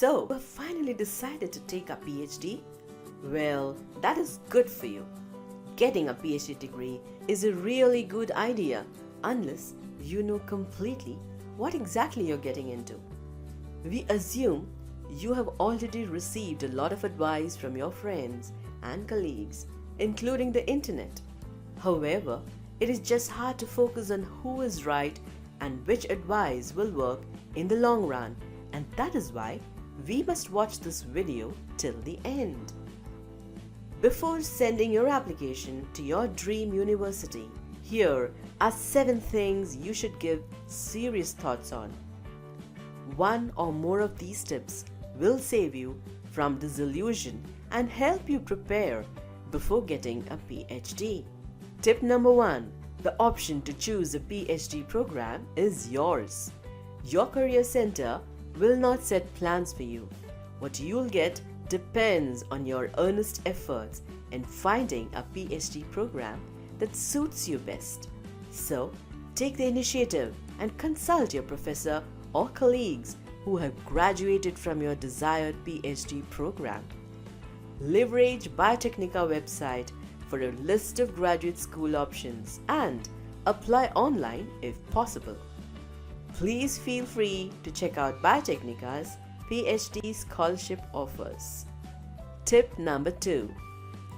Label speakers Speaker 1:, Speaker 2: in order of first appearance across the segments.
Speaker 1: So, you have finally decided to take a PhD? Well, that is good for you. Getting a PhD degree is a really good idea unless you know completely what exactly you're getting into. We assume you have already received a lot of advice from your friends and colleagues, including the internet. However, it is just hard to focus on who is right and which advice will work in the long run, and that is why we must watch this video till the end. Before sending your application to your dream university, here are 7 things you should give serious thoughts on. One or more of these tips will save you from disillusion and help you prepare before getting a PhD. Tip number 1. The option to choose a PhD program is yours. Your career center will not set plans for you. What you'll get depends on your earnest efforts in finding a PhD program that suits you best. So, take the initiative and consult your professor or colleagues who have graduated from your desired PhD program. Leverage Biotecnika website for a list of graduate school options and apply online if possible. Please feel free to check out Biotecnika's PhD scholarship offers. Tip number 2.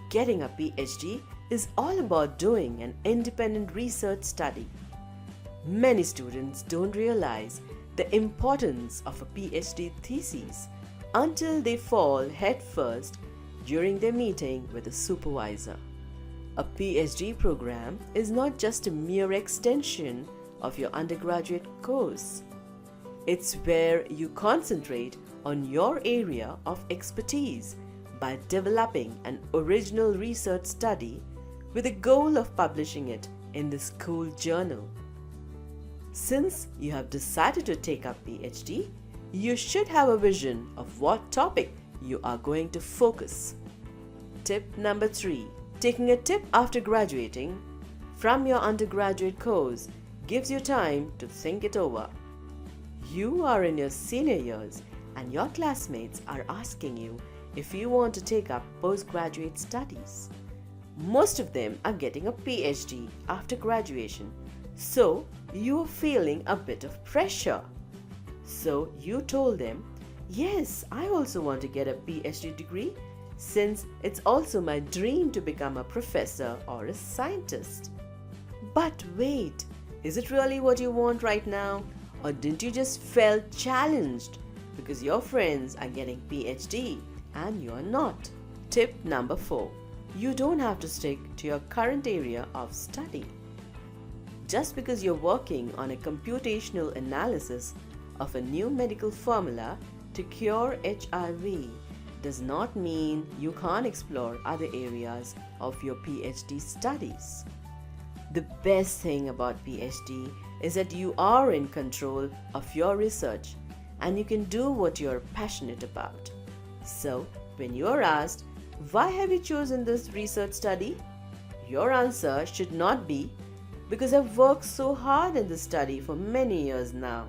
Speaker 1: Getting a PhD is all about doing an independent research study. Many students don't realize the importance of a PhD thesis until they fall headfirst during their meeting with a supervisor. A PhD program is not just a mere extension of your undergraduate course. It's where you concentrate on your area of expertise by developing an original research study with the goal of publishing it in the school journal. Since you have decided to take up PhD, you should have a vision of what topic you are going to focus. Tip number 3. Taking a tip after graduating from your undergraduate course gives you time to think it over. You are in your senior years and your classmates are asking you if you want to take up postgraduate studies. Most of them are getting a PhD after graduation, so you are feeling a bit of pressure. So you told them, yes, I also want to get a PhD degree since it's also my dream to become a professor or a scientist. But wait, is it really what you want right now? Or didn't you just feel challenged because your friends are getting PhD and you are not? Tip number 4. You don't have to stick to your current area of study. Just because you're working on a computational analysis of a new medical formula to cure HIV does not mean you can't explore other areas of your PhD studies. The best thing about PhD is that you are in control of your research and you can do what you're passionate about. So, when you're asked, why have you chosen this research study? Your answer should not be, because I've worked so hard in this study for many years now.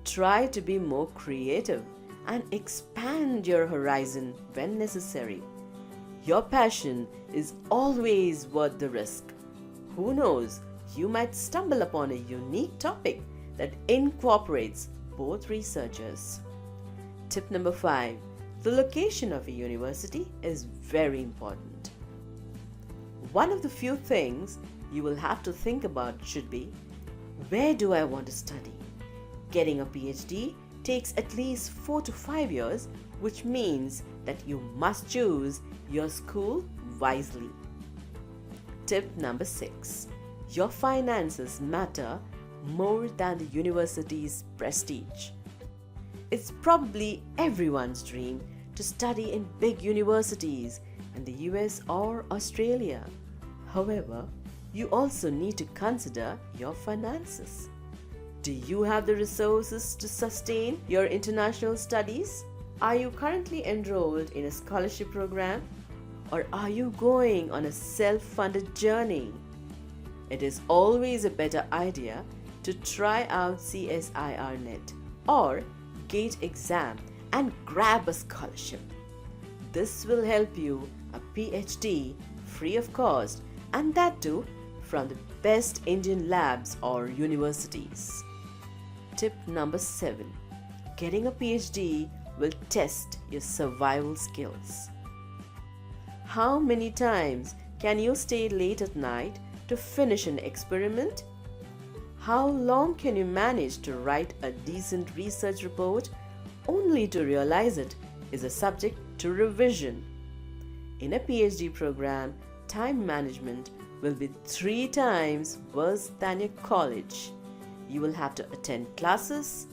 Speaker 1: Try to be more creative and expand your horizon when necessary. Your passion is always worth the risk. Who knows, you might stumble upon a unique topic that incorporates both researchers. Tip number 5. The location of a university is very important. One of the few things you will have to think about should be, where do I want to study? Getting a PhD takes at least 4 to 5 years, which means that you must choose your school wisely. Tip number 6. Your finances matter more than the university's prestige. It's probably everyone's dream to study in big universities in the US or Australia. However, you also need to consider your finances. Do you have the resources to sustain your international studies? Are you currently enrolled in a scholarship program? Or are you going on a self-funded journey? It is always a better idea to try out CSIR Net or GATE exam and grab a scholarship. This will help you a PhD free of cost, and that too from the best Indian labs or universities. Tip number 7. Getting a PhD will test your survival skills. How many times can you stay late at night to finish an experiment? How long can you manage to write a decent research report only to realize it is a subject to revision? In a PhD program, time management will be 3 times worse than your college. You will have to attend classes,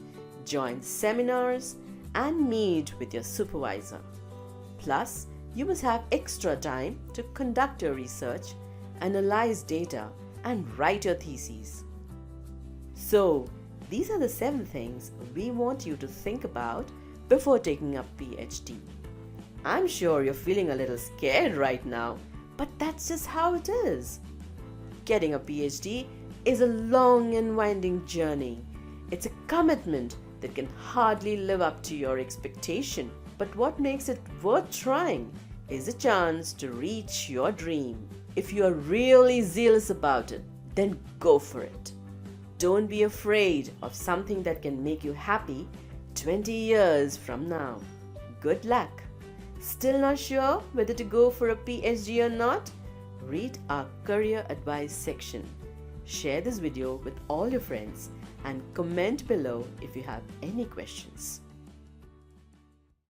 Speaker 1: join seminars, and meet with your supervisor. Plus, you must have extra time to conduct your research, analyze data, and write your theses. So, these are the 7 things we want you to think about before taking up PhD. I'm sure you're feeling a little scared right now, but that's just how it is. Getting a PhD is a long and winding journey. It's a commitment that can hardly live up to your expectation. But what makes it worth trying is a chance to reach your dream. If you are really zealous about it, then go for it. Don't be afraid of something that can make you happy 20 years from now. Good luck. Still not sure whether to go for a PhD or not? Read our career advice section. Share this video with all your friends and comment below if you have any questions.